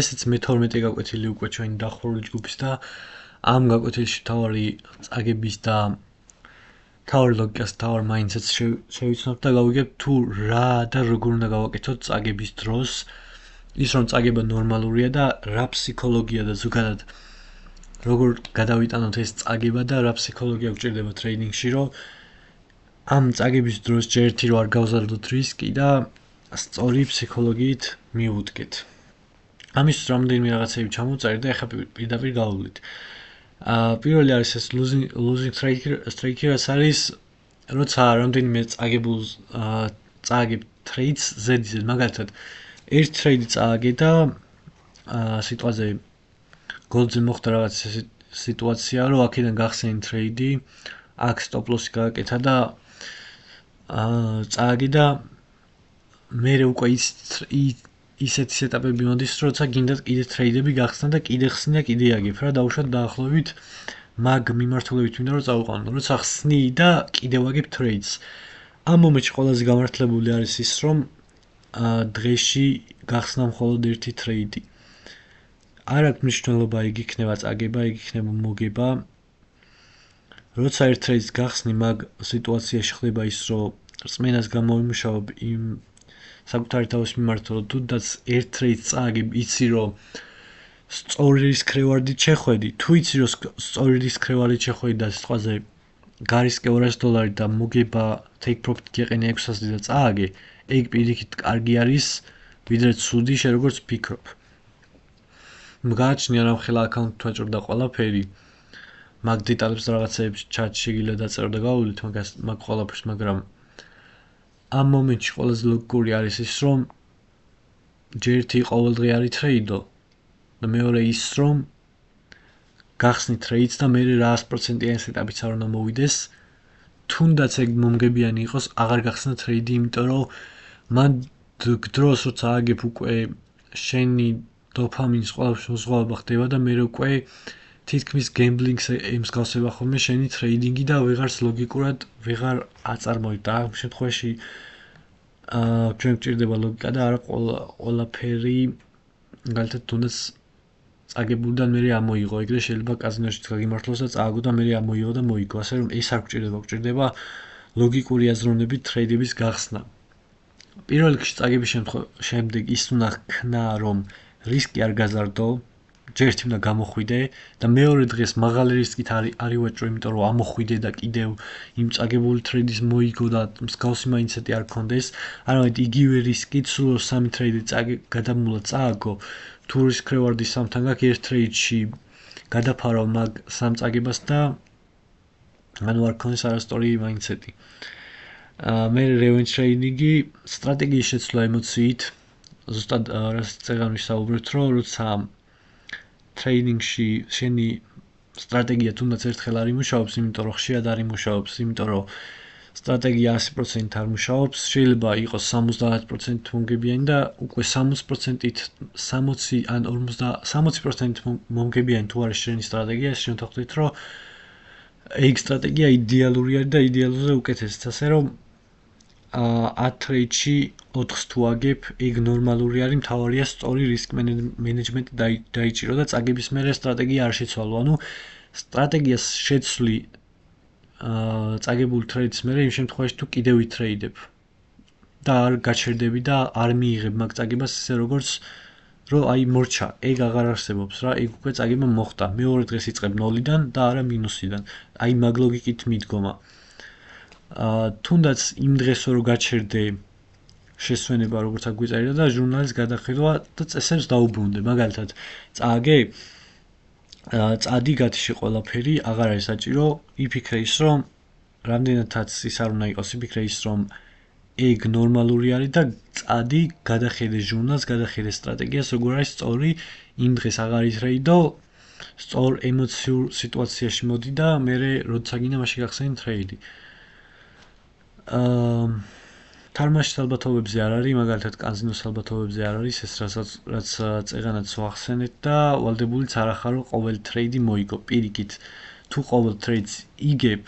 ესეც მე-12 გაკვეთილი უკვე ჩვენი დახურული ჯგუფის და ამ გაკვეთილში თავარი წაგების და თავარ ლოგიკას, თავარ მაინდსეტს შევიცნობთ და გავიგებთ თუ რა და როგორ უნდა გავაკეთოთ წაგების დროს, ის რომ წაგება ნორმალურია და რა ფსიქოლოგია და ზოგადად როგორ გადავიტანოთ ეს წაგება და რა ფსიქოლოგია გვჭირდება ტრეიდინგში, რომ ამ წაგების დროს ჯერ ერთი რომ არ გავზარდოთ რისკი და სწორი ფსიქოლოგიით მივუდგეთ. ამისთვის რამდენიმე რაღაცები ჩამოვწერეთ და ეხლა პირდაპირ გავუვლით. პირველი არის ეს losing streak, ეს არის როცა რამდენიმე წააგებ trades ზედიზედ, მაგალითად ერთ trade წააგე და სიტყვაზე გოლდზე მოხდა რაღაც სიტუაცია, რომ აქედან გახსენი trade, აქ stop loss-ი გააკეთა და წააგე და მე უკვე ისეთი სეტაპები მოდის, როცა გინდათ კიდე ტრეიდები გახსნა და კიდე ხსნი და კიდე აგებ რა, დავუშვათ დაახლოებით მაგ მიმართულებით მინდა რომ წავიყვანო, როცა ხსნი და კიდე ვაგებ ტრეიდს. ამ მომენტში ყველაზე გამართლებული არის ის, რომ დღეში გახსნა მხოლოდ ერთი ტრეიდი. არ აქვს მნიშვნელობა იქ იქნება წაგება, იქ იქნება მოგება. როცა ერთ ტრეიდს გახსნი, მაგ სიტუაციაში ხდება ის, რომ რწმენას გამოვიმუშავებ იმ საკუთარი თავის მიმართ, რომ თუნდაც ერთ ტრეიდს წააგებ, იცი რომ სწორი რისკ-რევარდით შეხვედი, თუ იცი რომ სწორი რისკ-რევარდით შეხვედი და სიტყვაზე გარისკე $200 და მოგება take profit გეყენე 600 და წააგე, ეგ პირიქით კარგი არის, ვიდრე ცუდი, შენ როგორც ფიქრობ. გააჩნია რომ ხელა account-ით ვაჭრობდა ყველაფერი, მაგ დეტალებს რაღაცეებს ჩატში შეგიძლია დაწერო და გავუვლით მაგ ყველაფერს, მაგრამ ამ მომენტში ყველაზე ლოგიკური არის ის, რომ ჯერ ერთი ყოველდღე არ იტრეიდო და მეორე ის, რომ გახსნი ტრეიდს და მე რა 100%-იანი სეტაპიც არ უნდა მოვიდეს, თუნდაც ეგ მომგებიანი იყოს, აღარ გახსნა ტრეიდი, იმიტომ რომ მან დროს როცა აგებ უკვე შენი დოფამინის ყველაფრის მოზღვავება ხდება და მე უკვე თითქმის გემბლინგს ემსგავსება ხოლმე შენი ტრეიდინგი და ვეღარც ლოგიკურად ვეღარ აწარმოებ და ამ შემთხვევაში ჩვენ გვჭირდება ლოგიკა და არა ყველაფერი მაგალითად თუნდაც წაგებულიდან მე ამოიღო, ეგრე შეიძლება კაზინოშიც გაგიმართლოს და წააგო და მე ამოიღო და მოიგო, ასე რომ ეს არ გვჭირდება ლოგიკური აზროვნებით ტრეიდების გახსნა. პირველ რიგში წაგების შემდეგ ის უნდა ხნა, რომ რისკი არ გაზარდო, ჯერ ერთი უნდა გამოხვიდე და მეორე დღეს მაღალი რისკით არ ივაჭრო, იმიტომ რომ ამოხვიდე და კიდევ იმ წაგებული ტრეიდის მოიგო და მსგავსი მაინდსეტი არ გქონდეს, არამედ იგივე რისკით სულ სამი ტრეიდი გადამულა წააგო, თუ რისკ-რევარდის სამთან გაქვს ერთ ტრეიდში გადაფარავ მაგ სამ წაგებას და ანუ არ გქონდეს არასწორი მაინდსეტი. მე revenge trading-ი სტრატეგიის შეცვლა ემოციით, ზუსტად რასაც წეგან ვისაუბრეთ, რომ როცა ტრეიდინგში შენი სტრატეგია თუნდაც ერთხელ არ იმუშავებს, იმიტომ რომ ხშირად არ იმუშავებს, იმიტომ რომ სტრატეგია 100% არ მუშაობს, შეიძლება იყოს 70% მომგებიანი და უკვე 60%-ით 60 ან 60% მომგებიანი თუ არის შენი სტრატეგია, ეს შენ თვითონ რომ ეგ სტრატეგია იდეალური არის და იდეალურზე უკეთესიც, ასე რომ 10 ტრეიდში 4-ს თუ აგებ, ეგ ნორმალური არის, მთავარია სწორი რისკ მენეჯმენტი დაიჭირო და წაგების მერე სტრატეგია არ შეცვალო. ანუ სტრატეგიას შეცვლი წაგებული ტრეიდის მერე იმ შემთხვევაში თუ კიდევ ვიტრეიდებ და არ გაჩერდები და არ მიიღებ მაგ წაგებას ისე როგორც რომ აი მორჩა, ეგ აღარ არსებობს რა, ეგ უკვე წაგება მოხდა. მეორე დღეს იწყებ 0-დან და არა მინუსიდან. აი მაგ ლოგიკით მიდგომა. თუნდაც იმ დღესო რომ გაჩერდე შესვენება როგორც აქ გვიწერია და ჟურნალის გადახედვა და წესებს დაუბრუნდე. მაგალითად, წააგე წადი გათიშე ყველაფერი, აღარ არის საჭირო, იფიქრე ის, რომ რამდენადაც ის არ უნდა იყოს, იფიქრე ის, რომ ეგ ნორმალური არის და წადი გადახედე ჟურნალს, გადახედე სტრატეგიას, როგორ არის სწორი, იმ დღეს აღარ იტრეიდო, სწორ ემოციურ სიტუაციაში მოდი და მე როცა გინდა მაშინ გახსენი ტრეიდი. თამაშის ალბათობებზე არ არის, მაგალითად კაზინოს ალბათობებზე არ არის, ეს რაც წეგანაც ვახსენეთ და ვალდებულიც არ ახარო ყოველ ტრეიდი მოიგო. პირიქით, თუ ყოველ ტრეიდს იგებ,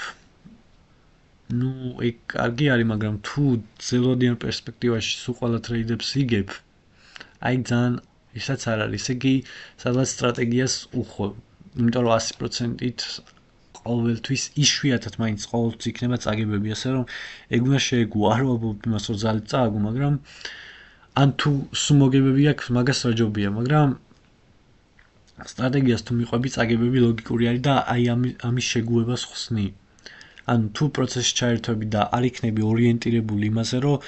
ნუ ეგ კარგი არის, მაგრამ თუ ძველოდიან პერსპექტივაში სულ ყველა ტრეიდებს იგებ, აი ძალიან ისაც არ არის. ესე იგი, სადღაც სტრატეგიას უხო. იმიტომ რომ 100%-ით ყოველთვის იშვიათად მაინც ყოველთვის იქნება წაგებები, ასე რომ ეგ უნდა შეეგო. არ ვაბობ იმას, რომ ძალით წააგო, მაგრამ ან თუ სულ მოგებები აქვს, მაგას რა ჯობია, მაგრამ სტრატეგიას თუ მიყვები, წაგებები ლოგიკური არის და აი ამის შეგუებას ხსნი. ანუ თუ პროცესში ჩაერთვები და არ იქნები ორიენტირებული იმაზე, რომ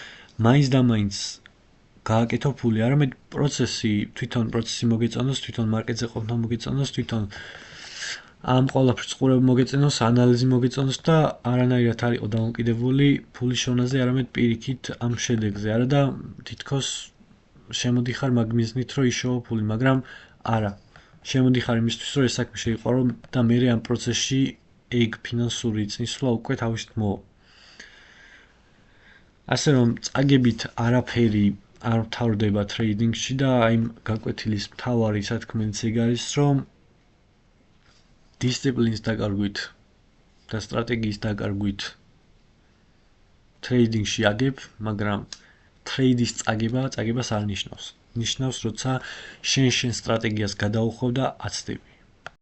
მაინც და მაინც გააკეთო ფული, არამედ თვითონ პროცესი მოგეწონოს, თვითონ მარკეტზე ყოფნა მოგეწონოს, თვითონ ამ ყველაფერს ყურება მოგეწონოს, ანალიზი მოგეწონოს და არანაირად არ იყო დამოკიდებული ფულის შოვნაზე, არამედ პირიქით ამ შედეგზე. არა და თითქოს შემოდიხარ მაგ მიზნით, რომ იშოვო ფული, მაგრამ არა. შემოდიხარ იმისთვის, რომ ეს საქმე შეიყვარო და მე ამ პროცესში ეგ ფინანსური წინსვლა უკვე თავისით მოვა. ასე რომ წაგებით არაფერი არ მთავრდება ტრეიდინგში და აი გაკვეთილის მთავარი სათქმელიც ეგ არის, რომ დისციპლინის დაკარგვით და სტრატეგიის დაკარგვით ტრეიდინგში აგებ, მაგრამ ტრეიდის წაგებას არ ნიშნავს. ნიშნავს, როცა შენ სტრატეგიას გადაუხობ და აცდები.